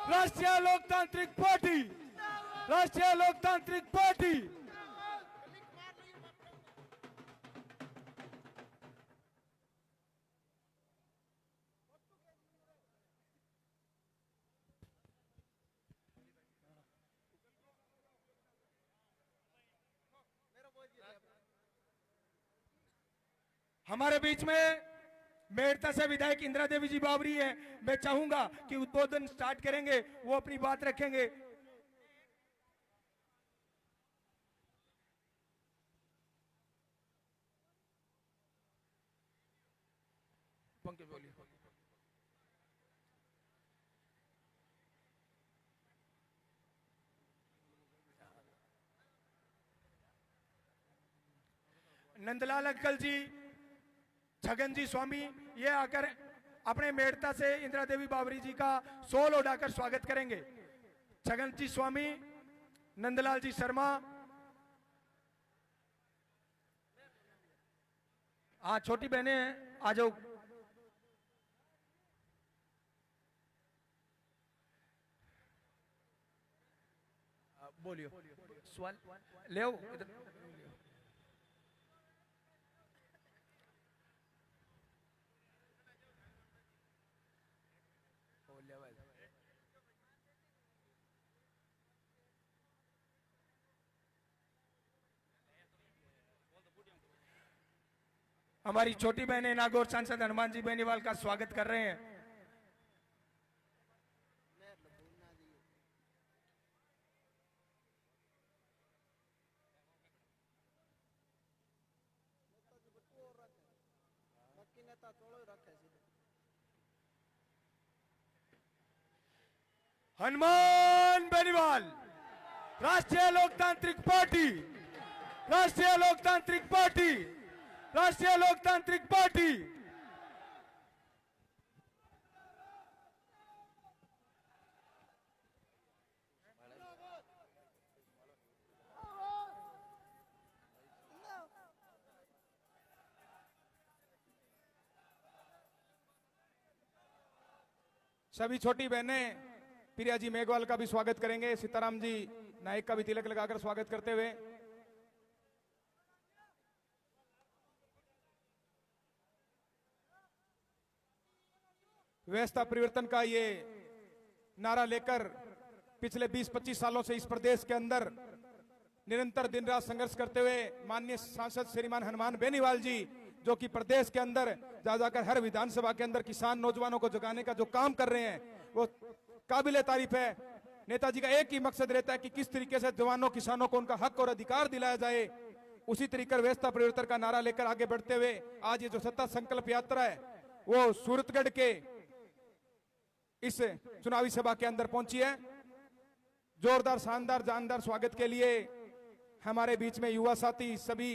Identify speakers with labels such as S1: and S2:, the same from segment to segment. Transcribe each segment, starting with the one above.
S1: राष्ट्रीय लोकतांत्रिक पार्टी, राष्ट्रीय लोकतांत्रिक पार्टी। हमारे बीच में मेड़ता से विधायक इंदिरा देवी जी बावरी है। मैं चाहूंगा कि उद्बोधन स्टार्ट करेंगे, वो अपनी बात रखेंगे। पंकज बोलिए। नंदलाल अंकल जी, छगन जी स्वामी, ये आकर अपने मेड़ता से इंदिरा देवी बावरी जी का सोल उड़ाकर स्वागत करेंगे। छगन जी स्वामी, नंदलाल जी शर्मा, हाँ छोटी बहनें हैं, आ जाओ। बोलियो सवाल ले आओ इधर। हमारी छोटी बहनें नागौर सांसद हनुमान जी बेनीवाल का स्वागत कर रहे हैं। हनुमान बेनीवाल, राष्ट्रीय लोकतांत्रिक पार्टी, राष्ट्रीय लोकतांत्रिक पार्टी, राष्ट्रीय लोकतांत्रिक पार्टी।
S2: सभी छोटी बहनें प्रिया जी मेघवाल का भी स्वागत करेंगे। सीताराम जी नायक का भी तिलक लगाकर स्वागत करते हुए व्यवस्था परिवर्तन का ये नारा लेकर पिछले 20-25 सालों से इस प्रदेश के अंदर निरंतर दिन रात संघर्ष करते हुए माननीय सांसद श्रीमान हनुमान बेनीवाल जी, जो कि प्रदेश के अंदर जा जाकर हर विधानसभा के अंदर किसान नौजवानों को जगाने का जो काम कर रहे हैं वो काबिले तारीफ है। नेताजी का एक ही मकसद रहता है कि किस तरीके से जवानों किसानों को उनका हक और अधिकार दिलाया जाए। उसी तरीके व्यवस्था परिवर्तन का नारा लेकर आगे बढ़ते हुए आज ये जो सत्ता संकल्प यात्रा है वो सूरतगढ़ के इस चुनावी सभा के अंदर पहुंची है। जोरदार शानदार जानदार स्वागत के लिए हमारे बीच में युवा साथी सभी।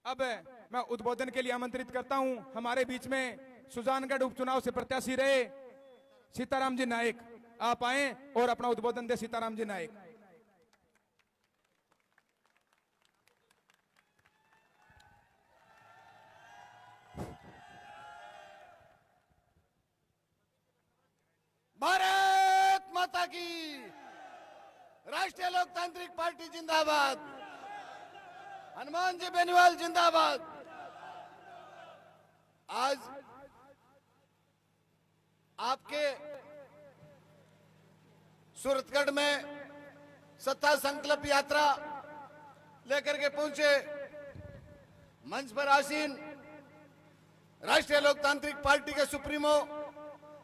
S2: अब मैं उद्बोधन के लिए आमंत्रित करता हूं हमारे बीच में सुजानगढ़ उपचुनाव से प्रत्याशी रहे सीताराम जी नायक, आप आए और अपना उद्बोधन दे। सीताराम जी नायक।
S3: भारत माता की, राष्ट्रीय लोकतांत्रिक पार्टी जिंदाबाद, हनुमान जी बेनीवाल जिंदाबाद। आज आपके सूरतगढ़ में सत्ता संकल्प यात्रा लेकर के पहुंचे मंच पर आसीन राष्ट्रीय लोकतांत्रिक पार्टी के सुप्रीमो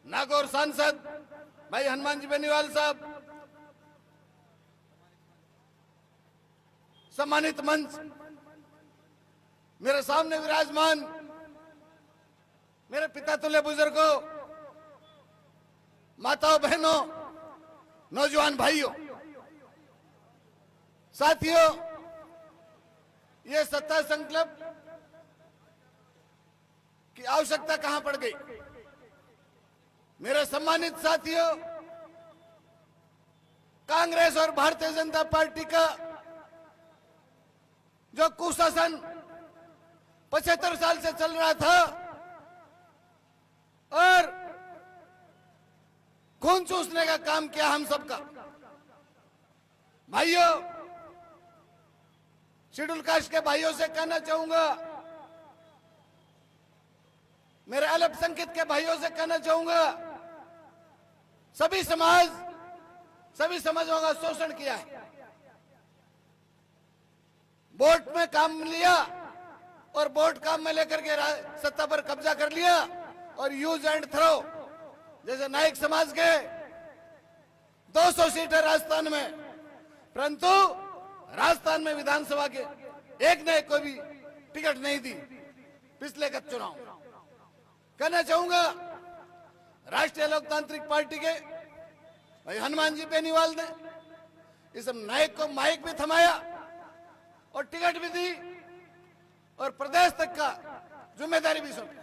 S3: नागौर सांसद भाई हनुमान जी बेनीवाल साहब, सम्मानित मंच, मेरे सामने विराजमान मेरे पिता तुल्य बुजुर्गों, माताओं बहनों, नौजवान भाइयों, साथियों, ये सत्ता संकल्प की आवश्यकता कहां पड़ गई। मेरे सम्मानित साथियों, कांग्रेस और भारतीय जनता पार्टी का जो कुशासन 75 साल से चल रहा था और खून चूसने का काम किया हम सबका। भाइयों, शेड्यूल कास्ट के भाइयों से कहना चाहूंगा, मेरे अल्पसंख्यक के भाइयों से कहना चाहूंगा, सभी समाजों का शोषण किया है। वोट में काम लिया और वोट काम में लेकर के सत्ता पर कब्जा कर लिया और यूज एंड थ्रो। जैसे नायक समाज के 200 सीटें राजस्थान में, परंतु राजस्थान में विधानसभा के एक ने कोई भी टिकट नहीं दी पिछले का चुनाव। कहना चाहूंगा, राष्ट्रीय लोकतांत्रिक पार्टी के भाई हनुमान जी बेनीवाल ने इस नायक को माइक भी थमाया और टिकट भी दी और प्रदेश तक का जिम्मेदारी भी सौंपी।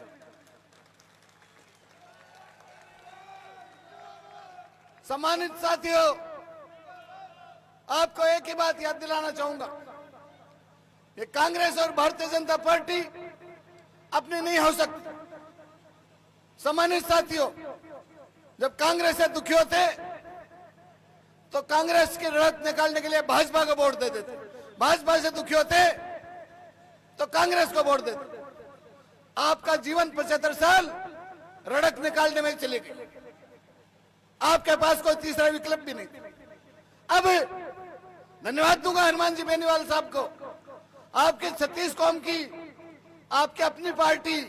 S3: सम्मानित साथियों, आपको एक ही बात याद दिलाना चाहूंगा, ये कांग्रेस और भारतीय जनता पार्टी अपनी नहीं हो सकती। सम्मानित साथियों, जब कांग्रेस से दुखी होते तो कांग्रेस की लड़त निकालने के लिए भाजपा को वोट दे देते, भाजपा से दुखी होते तो कांग्रेस को वोट देते। आपका जीवन 75 साल रड़क निकालने में चले गए, आपके पास कोई तीसरा विकल्प भी नहीं। अब धन्यवाद दूंगा हनुमान जी बेनीवाल साहब को, आपके 36 कौम की आपके अपनी पार्टी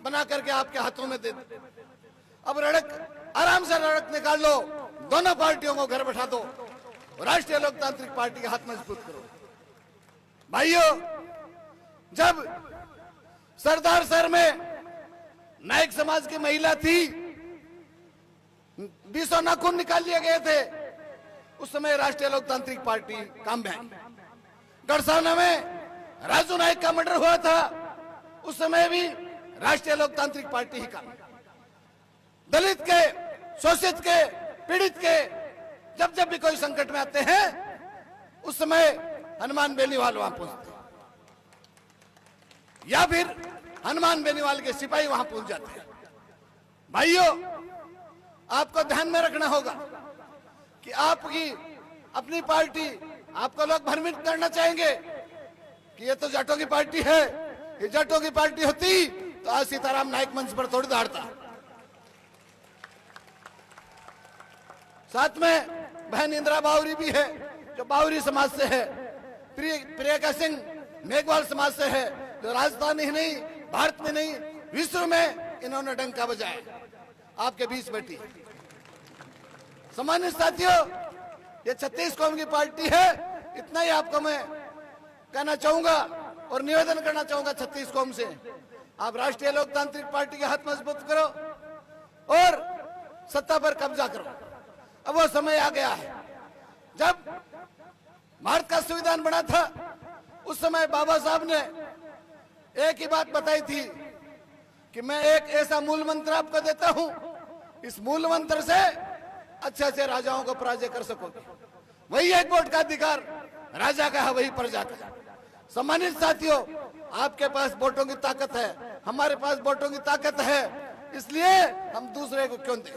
S3: बना करके आपके हाथों में दे दी। अब रड़क आराम से रड़क निकाल लो, दोनों पार्टियों को घर बैठा दो, राष्ट्रीय लोकतांत्रिक पार्टी के हाथ मजबूत करो। भाइयों, जब सरदार सर में नायक समाज की महिला थी, 20 नाखून निकाल लिए गए थे, उस समय राष्ट्रीय लोकतांत्रिक पार्टी काम में आई। गढ़साना में राजू नायक का मर्डर हुआ था, उस समय भी राष्ट्रीय लोकतांत्रिक पार्टी ही काम। दलित के, शोषित के, पीड़ित के जब जब भी कोई संकट में आते हैं, उस समय हनुमान बेनीवाल वहां पहुंचते या फिर हनुमान बेनीवाल के सिपाही वहां पहुंच जाते हैं। भाइयों, आपको ध्यान में रखना होगा कि आपकी अपनी पार्टी, आपको लोग भ्रमित करना चाहेंगे कि ये तो जाटों की पार्टी है, ये जाटों की पार्टी होती तो आज सीताराम नायक मंच पर थोड़ी दौड़ता। साथ में बहन इंदिरा बावरी भी है, जो बावरी समाज से है। प्रियंका सिंह मेघवाल समाज से है, जो राजस्थान ही नहीं, भारत में नहीं, विश्व में इन्होंने डंका बजाया, आपके बीच बैठी। सम्मानित साथियों, ये 36 कौम की पार्टी है, इतना ही आपको मैं कहना चाहूंगा और निवेदन करना चाहूंगा 36 कौम से, आप राष्ट्रीय लोकतांत्रिक पार्टी के हाथ मजबूत करो और सत्ता पर कब्जा करो। अब वो समय आ गया है, जब भारत का संविधान बना था, उस समय बाबा साहब ने एक ही बात बताई थी कि मैं एक ऐसा मूल मंत्र आपको देता हूं, इस मूल मंत्र से अच्छे अच्छे राजाओं को पराजय कर सकोगे। वही एक वोट का अधिकार राजा का है, वही प्रजा का। सम्मानित साथियों, आपके पास वोटों की ताकत है, हमारे पास वोटों की ताकत है, इसलिए हम दूसरे को क्यों दें?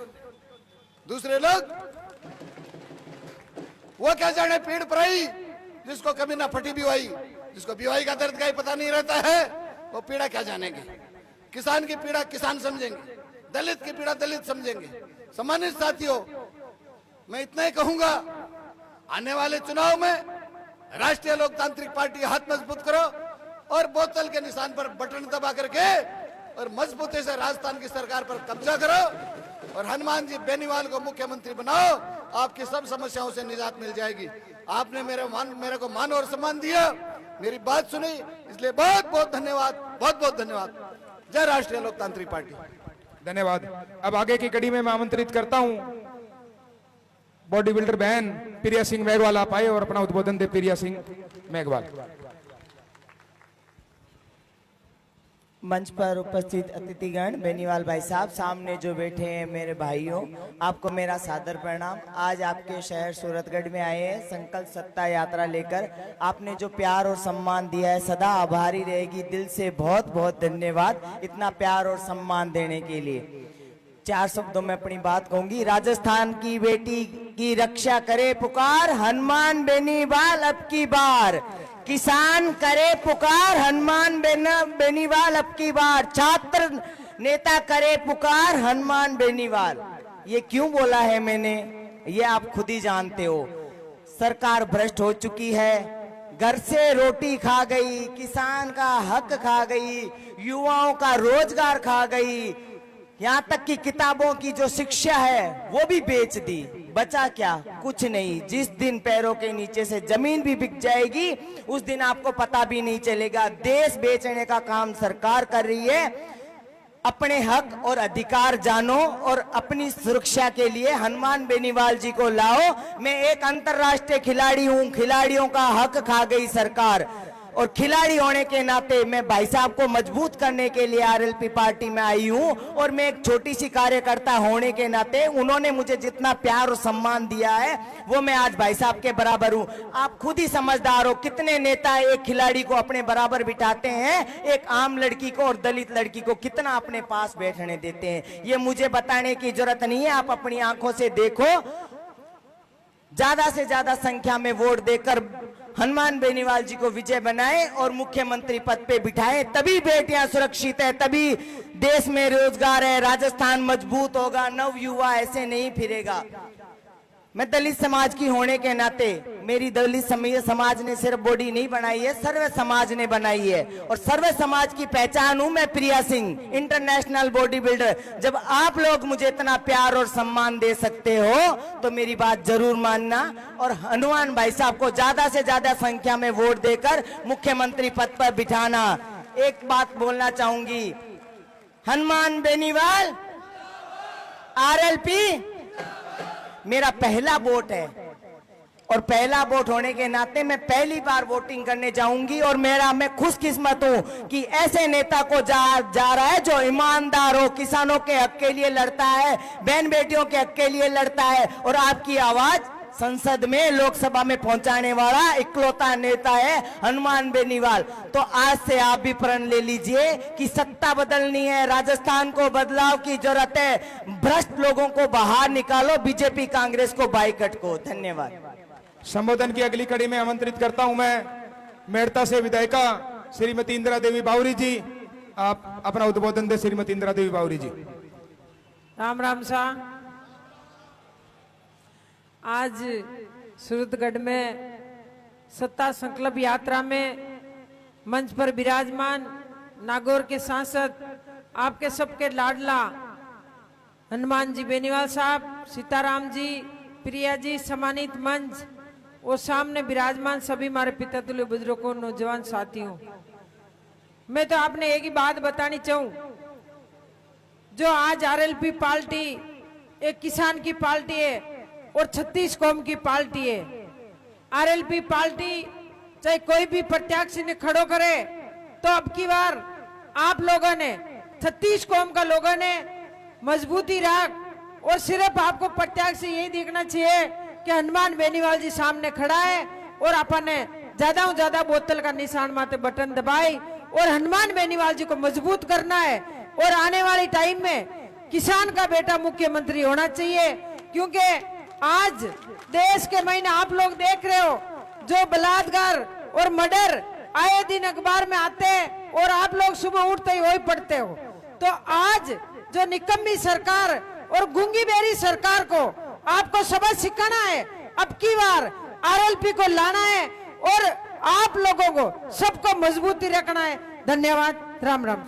S3: दूसरे लोग वो क्या जाने पीड़ पराई, जिसको कभी ना फटी बिवाई, जिसको बिवाई का दर्द का ही पता नहीं रहता है, वो पीड़ा क्या जानेंगे? किसान की पीड़ा किसान समझेंगे, दलित की पीड़ा दलित समझेंगे। सम्मानित साथियों, मैं इतना ही कहूंगा, आने वाले चुनाव में राष्ट्रीय लोकतांत्रिक पार्टी हाथ मजबूत करो और बोतल के निशान पर बटन दबा करके और मजबूती से राजस्थान की सरकार पर कब्जा करो और हनुमान जी बेनीवाल को मुख्यमंत्री बनाओ, आपकी सब समस्याओं से निजात मिल जाएगी। आपने मेरे को मान और सम्मान दिया, मेरी बात सुनी, इसलिए बहुत बहुत धन्यवाद, बहुत बहुत धन्यवाद। जय राष्ट्रीय लोकतांत्रिक पार्टी।
S2: धन्यवाद। अब आगे की कड़ी में मैं आमंत्रित करता हूं बॉडी बिल्डर बहन प्रिया सिंह मेघवाल, आप आए और अपना उद्बोधन दे। प्रिया सिंह मेघवाल।
S4: मंच पर उपस्थित अतिथिगण, बेनीवाल भाई साहब, सामने जो बैठे हैं मेरे भाइयों, आपको मेरा सादर प्रणाम। आज आपके शहर सूरतगढ़ में आए हैं संकल्प सत्ता यात्रा लेकर। आपने जो प्यार और सम्मान दिया है, सदा आभारी रहेगी। दिल से बहुत बहुत धन्यवाद इतना प्यार और सम्मान देने के लिए। 4 शब्दों में अपनी बात कहूंगी। राजस्थान की बेटी की रक्षा करे पुकार, हनुमान बेनीवाल अब की बार। किसान करे पुकार, हनुमान बेनीवाल अब की बार। छात्र नेता करे पुकार, हनुमान बेनीवाल। ये क्यों बोला है मैंने, ये आप खुद ही जानते हो। सरकार भ्रष्ट हो चुकी है, घर से रोटी खा गई, किसान का हक खा गई, युवाओं का रोजगार खा गई, यहाँ तक कि किताबों की जो शिक्षा है वो भी बेच दी। बचा क्या? कुछ नहीं। जिस दिन पैरों के नीचे से जमीन भी बिक जाएगी उस दिन आपको पता भी नहीं चलेगा। देश बेचने का काम सरकार कर रही है। अपने हक और अधिकार जानो और अपनी सुरक्षा के लिए हनुमान बेनीवाल जी को लाओ। मैं एक अंतर्राष्ट्रीय खिलाड़ी हूं, खिलाड़ियों का हक खा गई सरकार, और खिलाड़ी होने के नाते मैं भाई साहब को मजबूत करने के लिए आरएलपी पार्टी में आई हूं। और मैं एक छोटी सी कार्यकर्ता होने के नाते उन्होंने मुझे जितना प्यार और सम्मान दिया है वो मैं आज भाई साहब के बराबर हूं। आप खुद ही समझदार हो, कितने नेता एक खिलाड़ी को अपने बराबर बिठाते हैं, एक आम लड़की को और दलित लड़की को कितना अपने पास बैठने देते हैं। ये मुझे बताने की जरूरत नहीं है, आप अपनी आंखों से देखो। ज्यादा से ज्यादा संख्या में वोट देकर हनुमान बेनीवाल जी को विजय बनाए और मुख्यमंत्री पद पे बिठाए, तभी बेटियां सुरक्षित है, तभी देश में रोजगार है, राजस्थान मजबूत होगा, नव युवा ऐसे नहीं फिरेगा। मैं दलित समाज की होने के नाते, मेरी दलित समाज ने सिर्फ बॉडी नहीं बनाई है, सर्व समाज ने बनाई है, और सर्व समाज की पहचान हूं मैं प्रिया सिंह, इंटरनेशनल बॉडी बिल्डर। जब आप लोग मुझे इतना प्यार और सम्मान दे सकते हो तो मेरी बात जरूर मानना और हनुमान भाई साहब को ज्यादा से ज्यादा संख्या में वोट देकर मुख्यमंत्री पद पर बिठाना। एक बात बोलना चाहूंगी, हनुमान बेनीवाल आरएलपी मेरा पहला वोट है, और पहला वोट होने के नाते मैं पहली बार वोटिंग करने जाऊंगी। और मैं खुशकिस्मत हूं कि ऐसे नेता को जा रहा है जो ईमानदार हो, किसानों के हक के लिए लड़ता है, बहन बेटियों के हक के लिए लड़ता है, और आपकी आवाज संसद में लोकसभा में पहुंचाने वाला इकलौता नेता है हनुमान बेनीवाल। तो आज से आप भी प्रण ले लीजिए कि सत्ता बदलनी है, राजस्थान को बदलाव की जरूरत है, भ्रष्ट लोगों को बाहर निकालो, बीजेपी कांग्रेस को बाइकट को। धन्यवाद।
S2: संबोधन की अगली कड़ी में आमंत्रित करता हूं मैं मेड़ता से विधायिका श्रीमती इंदिरा देवी बावरी जी। आप अपना उद्बोधन दे श्रीमती इंदिरा देवी बावरी जी।
S5: राम राम सा। आज सूरतगढ़ में सत्ता संकल्प यात्रा में मंच पर विराजमान नागौर के सांसद, आपके सबके लाडला हनुमान जी बेनीवाल साहब, सीताराम जी, प्रिया जी, सम्मानित मंच और सामने विराजमान सभी हमारे पिता तुल्य बुजुर्गों, नौजवान साथियों, मैं तो आपने एक ही बात बतानी चाहूं, जो आज आरएलपी पार्टी एक किसान की पार्टी है और 36 कौम की पार्टी है। आरएलपी पार्टी चाहे कोई भी प्रत्याशी ने खड़ो करे तो अब की बार आप लोगों ने 36 कौम का लोगों ने मजबूती रख, और सिर्फ आपको प्रत्याशी यही देखना चाहिए कि हनुमान बेनीवाल जी सामने खड़ा है और अपन ने ज्यादा से ज्यादा बोतल का निशान माथे बटन दबाई और हनुमान बेनीवाल जी को मजबूत करना है। और आने वाले टाइम में किसान का बेटा मुख्यमंत्री होना चाहिए, क्योंकि आज देश के महीने आप लोग देख रहे हो जो बलात्कार और मर्डर आए दिन अखबार में आते हैं और आप लोग सुबह उठते ही वही पढ़ते हो। तो आज जो निकम्मी सरकार और गूंगी बेरी सरकार को आपको सबक सिखाना है, अब की बार आरएलपी को लाना है और आप लोगों को सबको मजबूती रखना है। धन्यवाद। राम राम।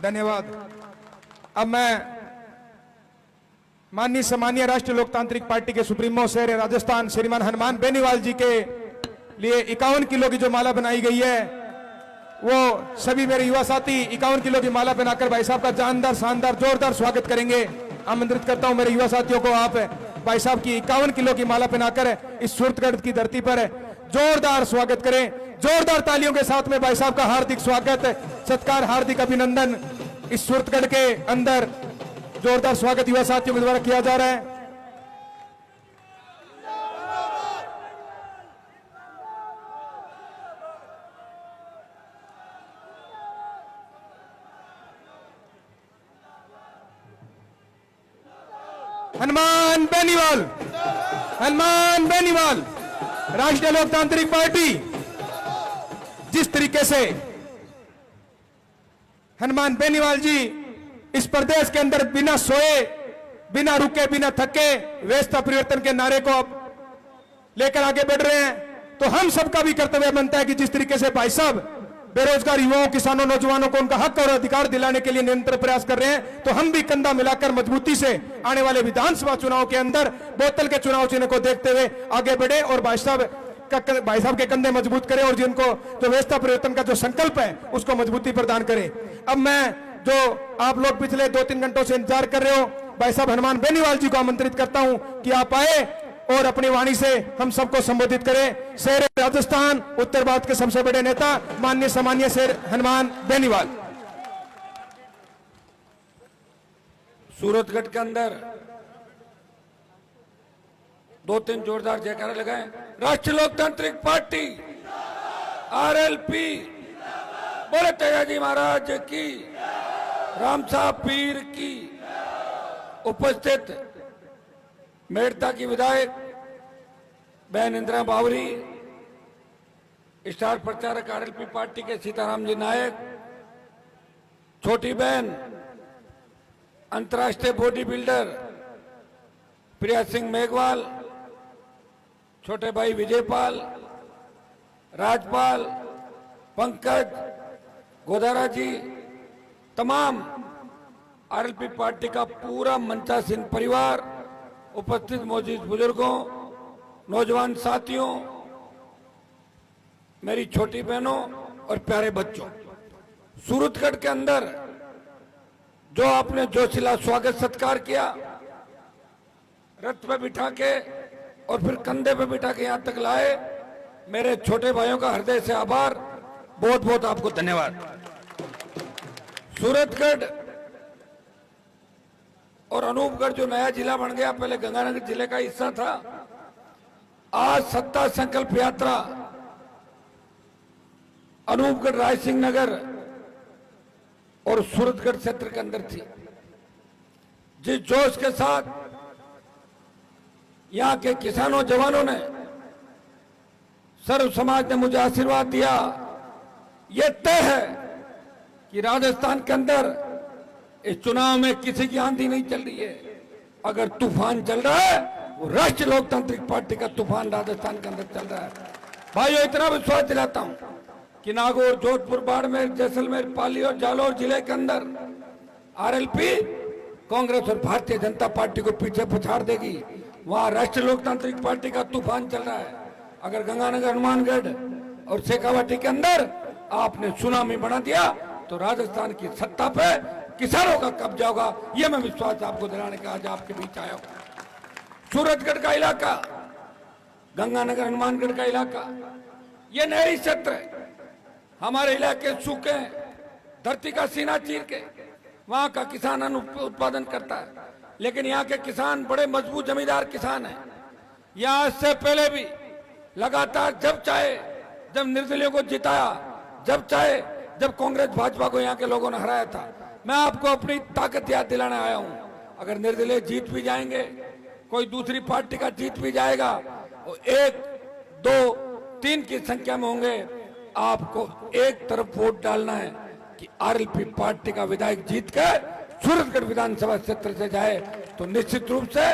S2: धन्यवाद। अब मैं माननीय सम्मानीय राष्ट्रीय लोकतांत्रिक पार्टी के सुप्रीमो शहर राजस्थान श्रीमान हनुमान बेनीवाल जी के लिए 51 किलो की जो माला बनाई गई है, वो सभी मेरे युवा साथी 51 किलो की माला पहनाकर भाई साहब का जानदार शानदार जोरदार स्वागत करेंगे। आमंत्रित करता हूं मेरे युवा साथियों को, आप भाई साहब की 51 किलो की माला पहनाकर इस सूरतगढ़ की धरती पर जोरदार स्वागत करें। जोरदार तालियों के साथ में भाई साहब का हार्दिक स्वागत, सत्कार, हार्दिक अभिनंदन इस सूरतगढ़ के अंदर जोरदार स्वागत युवा साथियों के द्वारा किया जा रहा है। हनुमान बेनीवाल, हनुमान बेनीवाल। राष्ट्रीय लोकतांत्रिक पार्टी जिस तरीके से हनुमान बेनीवाल जी इस प्रदेश के अंदर बिना सोए, बिना रुके, बिना थके व्यवस्था परिवर्तन के नारे को लेकर आगे बढ़ रहे हैं, तो हम सबका भी कर्तव्य बनता है कि जिस तरीके से भाई साहब बेरोजगार युवाओं, किसानों, नौजवानों को उनका हक और अधिकार दिलाने के लिए निरंतर प्रयास कर रहे हैं, तो हम भी कंधा मिलाकर मजबूती से आने वाले विधानसभा चुनाव के अंदर बोतल के चुनाव चिन्ह को देखते हुए आगे बढ़े और भाई साहब के कंधे मजबूत करें और जिनको जो व्यवस्था परिवर्तन का जो संकल्प है उसको मजबूती प्रदान करें। अब मैं जो आप लोग पिछले 2-3 घंटों से इंतजार कर रहे हो, भाई साहब हनुमान बेनीवाल जी को आमंत्रित करता हूं कि आप आए और अपनी वाणी से हम सबको संबोधित करें। शेर राजस्थान उत्तर भारत के सबसे बड़े नेता माननीय सामान्य शेर हनुमान बेनीवाल।
S6: सूरतगढ़ के अंदर 2-3 जोरदार जयकारा लगाएं। राष्ट्रीय लोकतांत्रिक पार्टी आरएलपी, बोले तेजाजी महाराज की, राम साहब पीर की। उपस्थित मेड़ता की विधायक बहन इंदिरा बावरी, स्टार प्रचारक आरएलपी पार्टी के सीताराम जी नायक, छोटी बहन अंतर्राष्ट्रीय बॉडी बिल्डर प्रिया सिंह मेघवाल, छोटे भाई विजयपाल, राजपाल, पंकज, गोदारा जी, तमाम आरएलपी पार्टी का पूरा मंचासीन परिवार, उपस्थित मौजूद बुजुर्गों, नौजवान साथियों, मेरी छोटी बहनों और प्यारे बच्चों, सूरतगढ़ के अंदर जो आपने जोशीला स्वागत सत्कार किया, रथ पे बिठा के और फिर कंधे पे बिठा के यहां तक लाए, मेरे छोटे भाइयों का हृदय से आभार, बहुत बहुत आपको धन्यवाद। सूरतगढ़ और अनूपगढ़ जो नया जिला बन गया, पहले गंगानगर जिले का हिस्सा था, आज सत्ता संकल्प यात्रा अनूपगढ़, रायसिंह नगर और सूरतगढ़ क्षेत्र के अंदर थी। जिस जोश के साथ यहां के किसानों, जवानों ने, सर्व समाज ने मुझे आशीर्वाद दिया, यह तय है कि राजस्थान के अंदर इस चुनाव में किसी की आंधी नहीं चल रही है। अगर तूफान चल रहा है वो राष्ट्रीय लोकतांत्रिक पार्टी का तूफान राजस्थान के अंदर चल रहा है। भाइयों, इतना विश्वास दिलाता हूं कि नागौर, जोधपुर, बाड़मेर, जैसलमेर, पाली और जालौर जिले के अंदर आरएलपी कांग्रेस और भारतीय जनता पार्टी को पीछे पछाड़ देगी। वहां राष्ट्रीय लोकतांत्रिक पार्टी का तूफान चल रहा है। अगर गंगानगर, हनुमानगढ़ और शेखावाटी के अंदर आपने सुनामी बना दिया तो राजस्थान की सत्ता पे किसानों का कब्जा होगा। यह मैं विश्वास आपको दिलाने का आज आपके बीच आया हूं। सूरतगढ़ का इलाका, गंगानगर, हनुमानगढ़ का इलाका, यह नहरी क्षेत्र है। हमारे इलाके सूखे हैं, धरती का सीना चीर के वहां का किसान अन्न उत्पादन करता है, लेकिन यहाँ के किसान बड़े मजबूत जमींदार किसान हैं। यहाँ से पहले भी लगातार जब चाहे, जब निर्दलीयों को जिताया, जब चाहे, जब कांग्रेस भाजपा को यहाँ के लोगों ने हराया था। मैं आपको अपनी ताकत याद दिलाने आया हूं। अगर निर्दलीय जीत भी जाएंगे, कोई दूसरी पार्टी का जीत भी जाएगा, 1, 2, 3 की संख्या में होंगे, आपको एक तरफ वोट डालना है कि आरएलपी पार्टी का विधायक जीत कर सूरतगढ़ विधानसभा क्षेत्र से जाए, तो निश्चित रूप से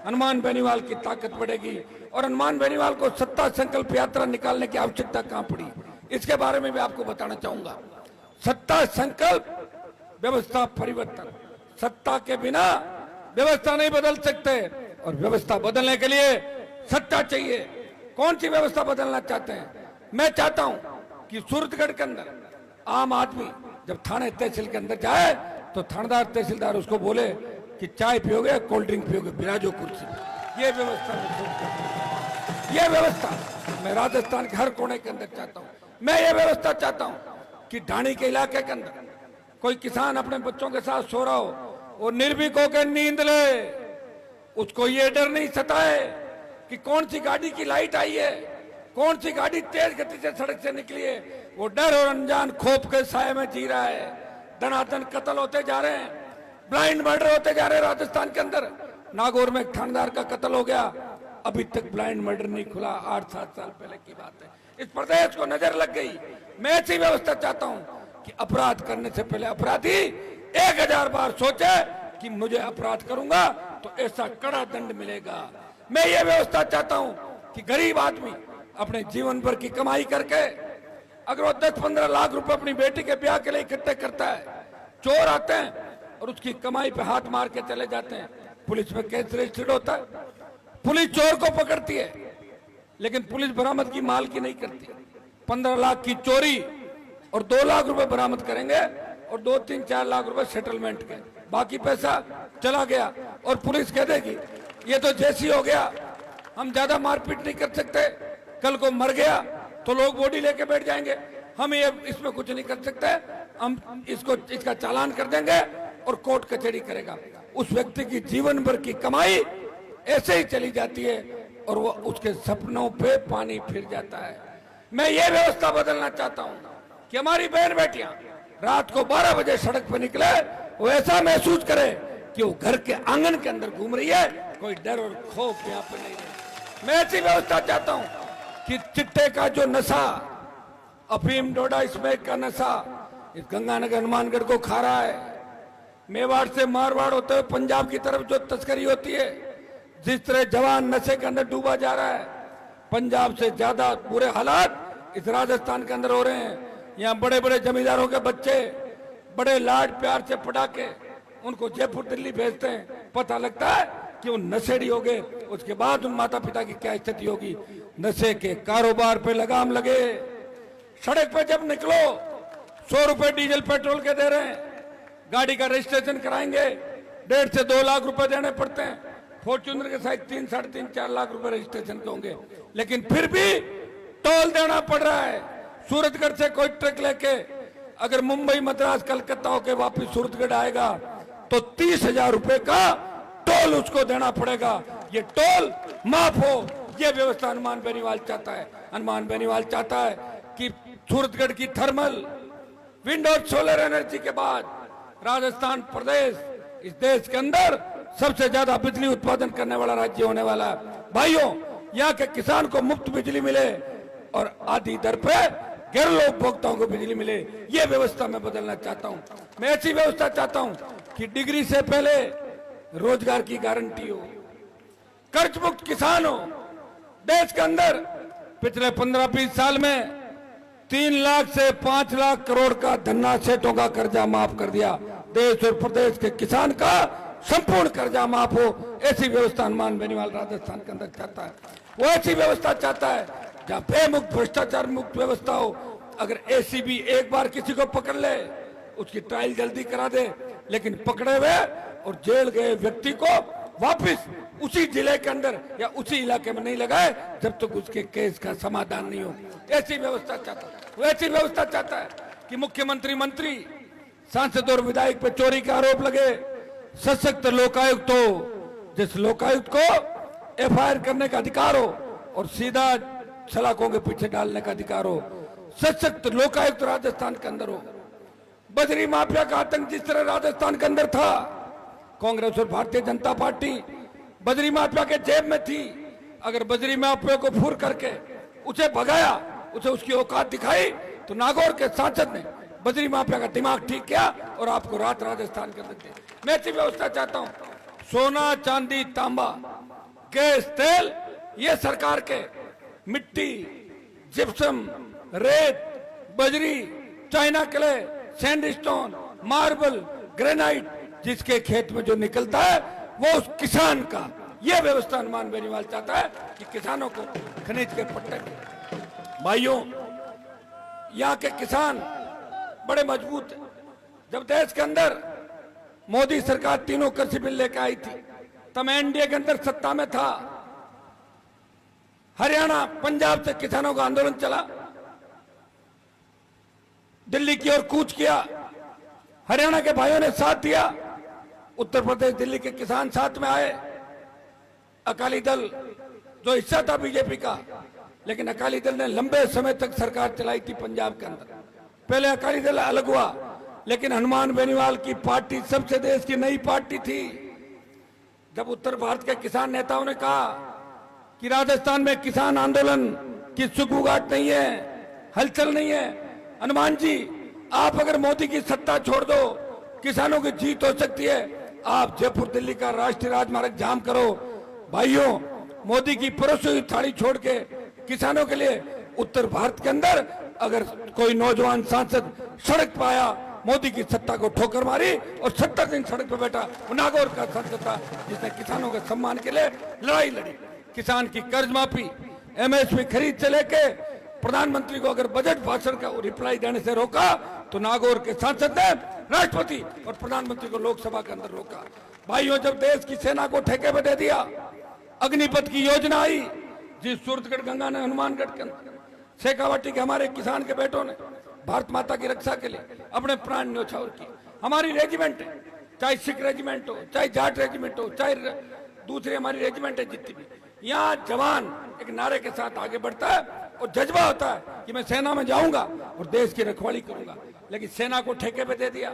S6: हनुमान बेनीवाल की ताकत बढ़ेगी। और हनुमान बेनीवाल को सत्ता संकल्प यात्रा निकालने की आवश्यकता कहां पड़ी, इसके बारे में भी आपको बताना चाहूंगा। सत्ता संकल्प, व्यवस्था परिवर्तन। सत्ता के बिना व्यवस्था नहीं बदल सकते, और व्यवस्था बदलने के लिए सत्ता चाहिए। कौन सी व्यवस्था बदलना चाहते हैं? मैं चाहता हूं कि सूरतगढ़ के अंदर आम आदमी जब थाने तहसील के अंदर जाए तो थानेदार, तहसीलदार उसको बोले कि चाय पियोगे, कोल्ड ड्रिंक पियोगे, बिराजो कुर्सी पे। ये व्यवस्था, ये व्यवस्था मैं राजस्थान के हर कोने के अंदर चाहता हूं। मैं ये व्यवस्था चाहता हूं कि ढाणी के इलाके के अंदर कोई किसान अपने बच्चों के साथ सो रहा हो और निर्भीक होकर नींद ले, उसको ये डर नहीं सताए कि कौन सी गाड़ी की लाइट आई है, कौन सी गाड़ी तेज गति से सड़क से निकली है। वो डर और अनजान खौफ के साए में जी रहा है। धनाधन कत्ल होते जा रहे हैं, ब्लाइंड मर्डर होते जा रहे हैं राजस्थान के अंदर। नागौर में एक थानेदार का कत्ल हो गया, अभी तक ब्लाइंड मर्डर नहीं खुला, 8-7 साल पहले की बात है। इस प्रदेश को नजर लग गई। मैं ऐसी व्यवस्था चाहता हूं कि अपराध करने से पहले अपराधी 1000 बार सोचे कि मुझे अपराध करूंगा तो ऐसा कड़ा दंड मिलेगा। मैं ये व्यवस्था चाहता हूं कि गरीब आदमी अपने जीवन भर की कमाई करके अगर वो 10-15 लाख रुपए अपनी बेटी के ब्याह के लिए इकट्ठे करता है, चोर आते हैं और उसकी कमाई पे हाथ मार के चले जाते हैं, पुलिस में केस रजिस्टर्ड होता है, पुलिस चोर को पकड़ती है, लेकिन पुलिस बरामद की माल की नहीं करती। 15 लाख की चोरी और 2 लाख रुपए बरामद करेंगे और 2-3-4 लाख रुपए सेटलमेंट के, बाकी पैसा चला गया और पुलिस कह देगी ये तो जैसी हो गया, हम ज्यादा मारपीट नहीं कर सकते, कल को मर गया तो लोग बॉडी लेके बैठ जाएंगे, हम ये इसमें कुछ नहीं कर सकते, हम इसका चालान कर देंगे और कोर्ट कचहरी करेगा। उस व्यक्ति की जीवन भर की कमाई ऐसे ही चली जाती है और वो उसके सपनों पे पानी फिर जाता है। मैं ये व्यवस्था बदलना चाहता हूँ कि हमारी बहन बेटियां रात को 12 बजे सड़क पर निकले, वो ऐसा महसूस करे कि वो घर के आंगन के अंदर घूम रही है, कोई डर और खौफ यहाँ पे नहीं है। मैं ऐसी व्यवस्था चाहता हूँ कि चिट्टे का जो नशा, अफीम डोडा स्मैक का नशा इस गंगानगर हनुमानगढ़ को खा रहा है, मेवाड़ से मारवाड़ होते हुए पंजाब की तरफ जो तस्करी होती है, जिस तरह जवान नशे के अंदर डूबा जा रहा है, पंजाब से ज्यादा बुरे हालात इस राजस्थान के अंदर हो रहे हैं। यहाँ बड़े बड़े जमींदारों के बच्चे बड़े लाड प्यार से पढ़ा के उनको जयपुर दिल्ली भेजते हैं, पता लगता है कि वो नशेड़ी हो गए, उसके बाद उन माता पिता की क्या स्थिति होगी। नशे के कारोबार पे लगाम लगे, सड़क पे जब निकलो 100 रुपए डीजल पेट्रोल के दे रहे हैं, गाड़ी का रजिस्ट्रेशन कराएंगे 1.5 से 2 लाख रुपए देने पड़ते हैं, फॉर्च्यूनर के साथ 3, 3.5, 4 लाख रुपए रजिस्ट्रेशन के होंगे, लेकिन फिर भी टोल देना पड़ रहा है। सूरतगढ़ से कोई ट्रक लेके अगर मुंबई, मद्रास, कलकत्ता होके वापिस सूरतगढ़ आएगा तो 30,000 रुपए का टोल उसको देना पड़ेगा। ये टोल माफ हो, ये व्यवस्था हनुमान बेनीवाल चाहता है। हनुमान बेनीवाल चाहता है कि सूरतगढ़ की थर्मल, विंड और सोलर एनर्जी के बाद राजस्थान प्रदेश इस देश के अंदर सबसे ज्यादा बिजली उत्पादन करने वाला राज्य होने वाला है। भाइयों, यहाँ के किसान को मुफ्त बिजली मिले और आधी दर पे घरेलू उपभोक्ताओं को बिजली मिले, ये व्यवस्था मैं बदलना चाहता हूँ। मैं ऐसी व्यवस्था चाहता हूँ कि डिग्री से पहले रोजगार की गारंटी हो, कर्ज मुक्त किसान हो। देश के अंदर पिछले 15-20 साल में 3 लाख से 5 लाख करोड़ का धन्ना सेठों का कर्जा माफ कर दिया। देश और प्रदेश के किसान का संपूर्ण कर्जा माफ हो, ऐसी व्यवस्था हनुमान बेनीवाल राजस्थान के अंदर चाहता है। वो ऐसी व्यवस्था चाहता है जहाँ बेमुक्त, भ्रष्टाचार मुक्त व्यवस्था हो। अगर एसीबी एक बार किसी को पकड़ ले, उसकी ट्रायल जल्दी करा दे, लेकिन पकड़े हुए और जेल गए व्यक्ति को वापस उसी जिले के अंदर या उसी इलाके में नहीं लगाए जब तक उसके केस का समाधान नहीं हो। ऐसी व्यवस्था चाहता है। वो ऐसी व्यवस्था चाहता है कि मुख्यमंत्री, मंत्री, सांसद और विधायक पे चोरी का आरोप लगे, सशक्त लोकायुक्त हो, जिस लोकायुक्त को एफआईआर करने का अधिकार हो और सीधा सलाखों के पीछे डालने का अधिकार हो। सशक्त लोकायुक्त राजस्थान के अंदर हो। बजरी माफिया का आतंक जिस तरह राजस्थान के अंदर था, कांग्रेस और भारतीय जनता पार्टी बजरी माफिया के जेब में थी। अगर बजरी माफिया को फूर करके उसे भगाया, उसे उसकी औकात दिखाई, तो नागौर के सांसद ने बजरी माफिया का दिमाग ठीक किया और आपको रात राजस्थान के अंदर। मैं ऐसी व्यवस्था चाहता हूं, सोना, चांदी, तांबा, गैस, तेल, ये सरकार के, मिट्टी, जिप्सम, रेत, बजरी, China clay, sandstone, marble, granite, जिसके खेत में जो निकलता है वो उस किसान का, यह व्यवस्था हनुमान बेनीवाल चाहता है कि किसानों को खनिज के पट्टे। भाइयों, यहाँ के किसान बड़े मजबूत हैं। जब देश के अंदर मोदी सरकार तीनों कृषि बिल लेकर आई थी, तब एनडीए के अंदर सत्ता में था, हरियाणा, पंजाब से किसानों का आंदोलन चला, दिल्ली की ओर कूच किया, हरियाणा के भाइयों ने साथ दिया, उत्तर प्रदेश, दिल्ली के किसान साथ में आए। अकाली दल जो हिस्सा था बीजेपी का, लेकिन अकाली दल ने लंबे समय तक सरकार चलाई थी पंजाब के अंदर। पहले अकाली दल अलग हुआ, लेकिन हनुमान बेनीवाल की पार्टी सबसे देश की नई पार्टी थी। जब उत्तर भारत के किसान नेताओं ने कहा कि राजस्थान में किसान आंदोलन की सुगबुगाहट नहीं है, हलचल नहीं है, हनुमान जी आप अगर मोदी की सत्ता छोड़ दो किसानों की जीत हो सकती है। आप जयपुर दिल्ली का राष्ट्रीय राजमार्ग जाम करो। भाइयों, मोदी की परोसी हुई थाली छोड़ के किसानों के लिए उत्तर भारत के अंदर अगर कोई नौजवान सांसद सड़क पर आया, मोदी की सत्ता को ठोकर मारी और 70 दिन सड़क पर बैठा, वो नागौर का सांसद था जिसने किसानों के सम्मान के लिए लड़ाई लड़ी। किसान की कर्ज माफी, एमएसपी खरीद से लेके प्रधानमंत्री को अगर बजट भाषण का रिप्लाई देने से रोका तो नागौर के सांसद ने राष्ट्रपति और प्रधानमंत्री को लोकसभा के अंदर रोका। भाइयों, जब देश की सेना को ठेके पे दे दिया, अग्निपथ की योजना आई जिस सूरतगढ़ गंगा ने हनुमानगढ़ के अंदर शेखावाटी के हमारे किसान के बेटों ने भारत माता की रक्षा के लिए अपने प्राण न्यौछावर किए। हमारी रेजिमेंट है, चाहे सिख रेजिमेंट हो, चाहे जाट रेजिमेंट हो, चाहे दूसरी हमारी रेजिमेंट है जितनी भी, यहाँ जवान एक नारे के साथ आगे बढ़ता है और जज्बा होता है कि मैं सेना में जाऊंगा और देश की रखवाली करूंगा। लेकिन सेना को ठेके पे दे दिया,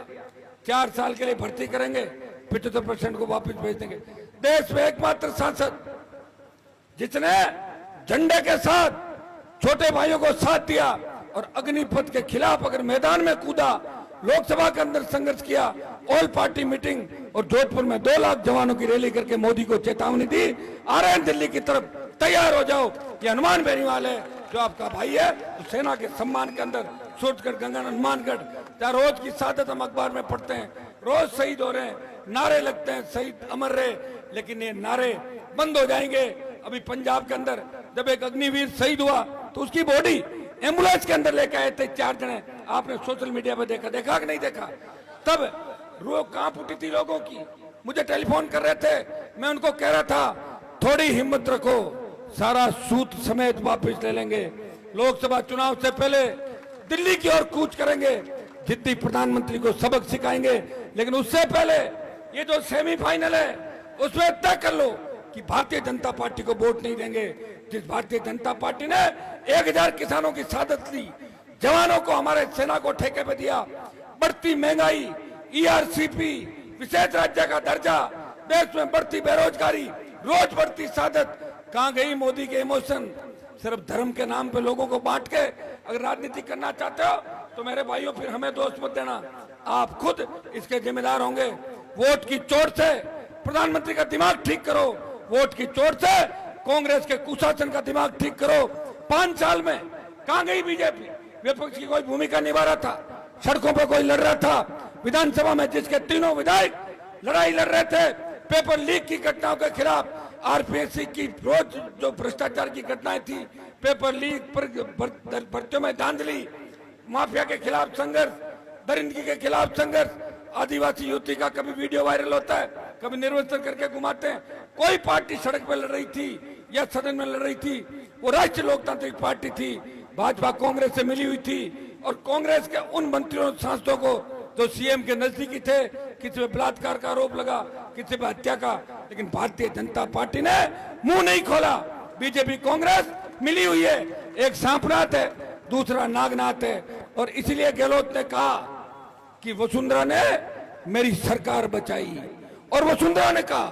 S6: 4 साल के लिए भर्ती करेंगे, 75% को वापस भेज देंगे। देश में एकमात्र सांसद जिसने झंडे के साथ छोटे भाइयों को साथ दिया और अग्निपथ के खिलाफ अगर मैदान में कूदा, लोकसभा के अंदर संघर्ष किया, ऑल पार्टी मीटिंग और जोधपुर में 2 लाख जवानों की रैली करके मोदी को चेतावनी दी, आ रहे हैं दिल्ली की तरफ, तैयार हो जाओ, ये हनुमान बेनीवाल है जो आपका भाई है। तो सेना के सम्मान के अंदर सूरतगढ़ गंगा हनुमानगढ़, चाहे रोज की शहादत हम अखबार में पढ़ते हैं, रोज शहीद हो रहे हैं, नारे लगते हैं शहीद अमर रहे, लेकिन ये नारे बंद हो जाएंगे। अभी पंजाब के अंदर जब एक अग्निवीर शहीद हुआ तो उसकी बॉडी एम्बुलेंस के अंदर लेके आए थे 4 जने, आपने सोशल मीडिया पे देखा कि नहीं देखा? तब रूह कांप उठी थी लोगों की, मुझे टेलीफोन कर रहे थे, मैं उनको कह रहा था थोड़ी हिम्मत रखो, सारा सूत समेत वापस ले लेंगे, लोकसभा चुनाव से पहले दिल्ली की ओर कूच करेंगे, जितनी प्रधानमंत्री को सबक सिखाएंगे। लेकिन उससे पहले ये जो सेमीफाइनल है उसमें तय कर लो कि भारतीय जनता पार्टी को वोट नहीं देंगे। जिस भारतीय जनता पार्टी ने 1000 किसानों की शहादत ली, जवानों को हमारे सेना को ठेके पे दिया, बढ़ती महंगाई, ईआरसीपी, विशेष राज्य का दर्जा, देश में बढ़ती बेरोजगारी, रोज बढ़ती शहादत, कहां गई मोदी के इमोशन? सिर्फ धर्म के नाम पे लोगों को बांट के अगर राजनीति करना चाहते हो तो मेरे भाइयों फिर हमें दोष मत देना, आप खुद इसके जिम्मेदार होंगे। वोट की चोट से प्रधानमंत्री का दिमाग ठीक करो, वोट की चोट से कांग्रेस के कुशासन का दिमाग ठीक करो। 5 साल में कहां गई बीजेपी? विपक्ष की कोई भूमिका निभा रहा था? सड़कों पर कोई लड़ रहा था? विधानसभा में जिसके तीनों विधायक लड़ाई लड़ रहे थे पेपर लीक की घटनाओं के खिलाफ, आरपीएससी की रोज जो भ्रष्टाचार की घटनाएं थी, पेपर लीक पर भर्तियों में धांधली, माफिया के खिलाफ संघर्ष, दरिंदगी के खिलाफ संघर्ष, आदिवासी युवती का कभी वीडियो वायरल होता है, कभी निर्वाचन करके घुमाते हैं। कोई पार्टी सड़क पर लड़ रही थी या सदन में लड़ रही थी, वो राष्ट्रीय लोकतांत्रिक पार्टी थी, भाजपा कांग्रेस से मिली हुई थी और कांग्रेस के उन मंत्रियों सांसदों को जो सीएम के नजदीकी थे, किसी पे बलात्कार का आरोप लगा, किसी पे हत्या का, लेकिन भारतीय जनता पार्टी ने मुंह नहीं खोला। बीजेपी कांग्रेस मिली हुई है, एक सांपनाथ है, दूसरा नागनाथ है। और इसलिए गहलोत ने कहा कि वसुंधरा ने मेरी सरकार बचाई, और वसुंधरा ने कहा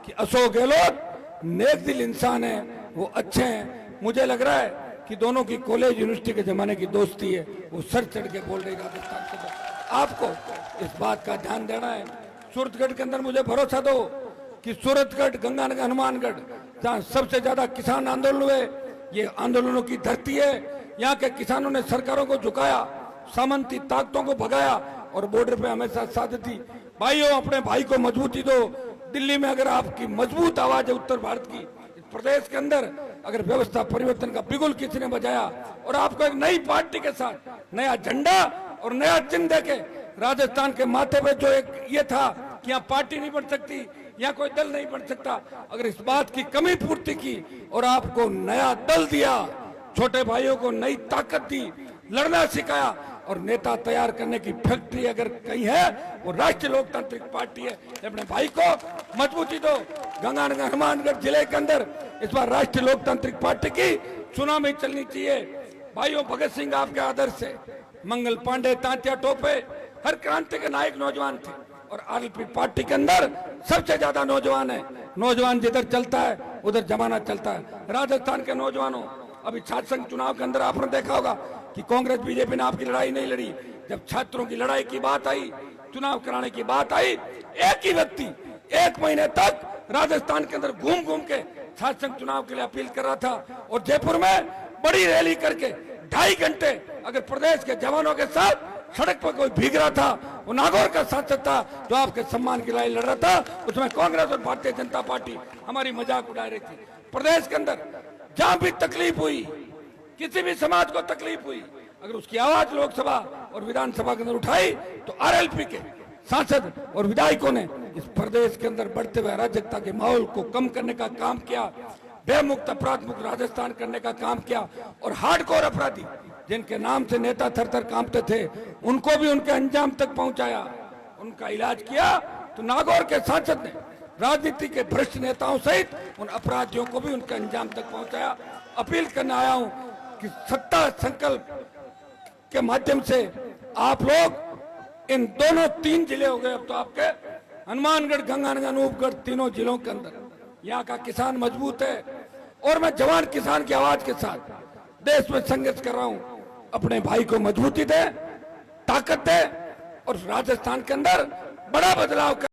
S6: कि अशोक गहलोत नेक दिल इंसान है, वो अच्छे हैं। मुझे लग रहा है कि दोनों की कॉलेज यूनिवर्सिटी के जमाने की दोस्ती है, वो सर चढ़ के बोल रही राजस्थान के अंदर। आपको इस बात का ध्यान देना है। सूरतगढ़ के अंदर मुझे भरोसा दो कि सूरतगढ़, गंगानगर, हनुमानगढ़, जहाँ सबसे ज्यादा किसान आंदोलन हुए, ये आंदोलनों की धरती है। यहाँ के किसानों ने सरकारों को झुकाया, सामंती ताकतों को भगाया और बॉर्डर पे हमेशा साथ दी। भाइयों, अपने भाई को मजबूती दो। दिल्ली में अगर आपकी मजबूत आवाज है उत्तर भारत की, इस प्रदेश के अंदर अगर व्यवस्था परिवर्तन का बिगुल किसी ने बजाया और आपको एक नई पार्टी के साथ नया झंडा और नया चिन्ह देके, राजस्थान के माथे पे जो एक ये था कि यहाँ पार्टी नहीं बन सकती, यहाँ कोई दल नहीं बन सकता, अगर इस बात की कमी पूर्ति की और आपको नया दल दिया, छोटे भाइयों को नई ताकत दी, लड़ना सिखाया और नेता तैयार करने की फैक्ट्री अगर कहीं है वो राष्ट्रीय लोकतांत्रिक पार्टी है। अपने भाई को मजबूती दो। गंगानगर, हनुमानगढ़ जिले के अंदर इस बार राष्ट्रीय लोकतांत्रिक पार्टी की सुनामी चलनी चाहिए। भाइयों, भगत सिंह आपके आदर्श है, मंगल पांडे, तांत्या टोपे, हर क्रांति के नायक नौजवान थे और आरएलपी पार्टी के अंदर सबसे ज्यादा नौजवान है। नौजवान जिधर चलता है उधर जमाना चलता है। राजस्थान के नौजवानों, अभी छात्र संघ चुनाव के अंदर आपने देखा होगा कि कांग्रेस बीजेपी ने आपकी लड़ाई नहीं लड़ी। जब छात्रों की लड़ाई की बात आई, चुनाव कराने की बात आई, एक ही व्यक्ति 1 महीने तक राजस्थान के अंदर घूम घूम के छात्र संघ चुनाव के लिए अपील कर रहा था और जयपुर में बड़ी रैली करके 2.5 घंटे अगर प्रदेश के जवानों के साथ सड़क पर कोई भीग रहा था, वो नागौर का सांसद था जो आपके सम्मान की लड़ाई लड़ रहा था। उसमें कांग्रेस और भारतीय जनता पार्टी हमारी मजाक उड़ा रही थी। प्रदेश के अंदर जहां भी तकलीफ हुई, किसी भी समाज को तकलीफ हुई, अगर उसकी आवाज लोकसभा और विधानसभा के अंदर उठाई तो आरएलपी के सांसद और विधायकों ने इस प्रदेश के अंदर बढ़ते हुए अराजकता के माहौल को कम करने का काम किया, बेमुक्त अपराध मुक्त राजस्थान करने का काम किया और हार्डकोर अपराधी जिनके नाम से नेता थर थर कांपते थे उनको भी उनके अंजाम तक पहुंचाया, उनका इलाज किया। तो नागौर के सांसद ने राजनीति के भ्रष्ट नेताओं सहित उन अपराधियों को भी उनके अंजाम तक पहुंचाया। अपील करने आया हूं कि सत्ता संकल्प के माध्यम से आप लोग इन दोनों 3 जिले हो गए, अब तो आपके हनुमानगढ़, गंगानगर, अनूपगढ़, तीनों जिलों के अंदर यहाँ का किसान मजबूत है और मैं जवान किसान की आवाज के साथ देश में संघर्ष कर रहा हूं। अपने भाई को मजबूती दे, ताकत दे और राजस्थान के अंदर बड़ा बदलाव कर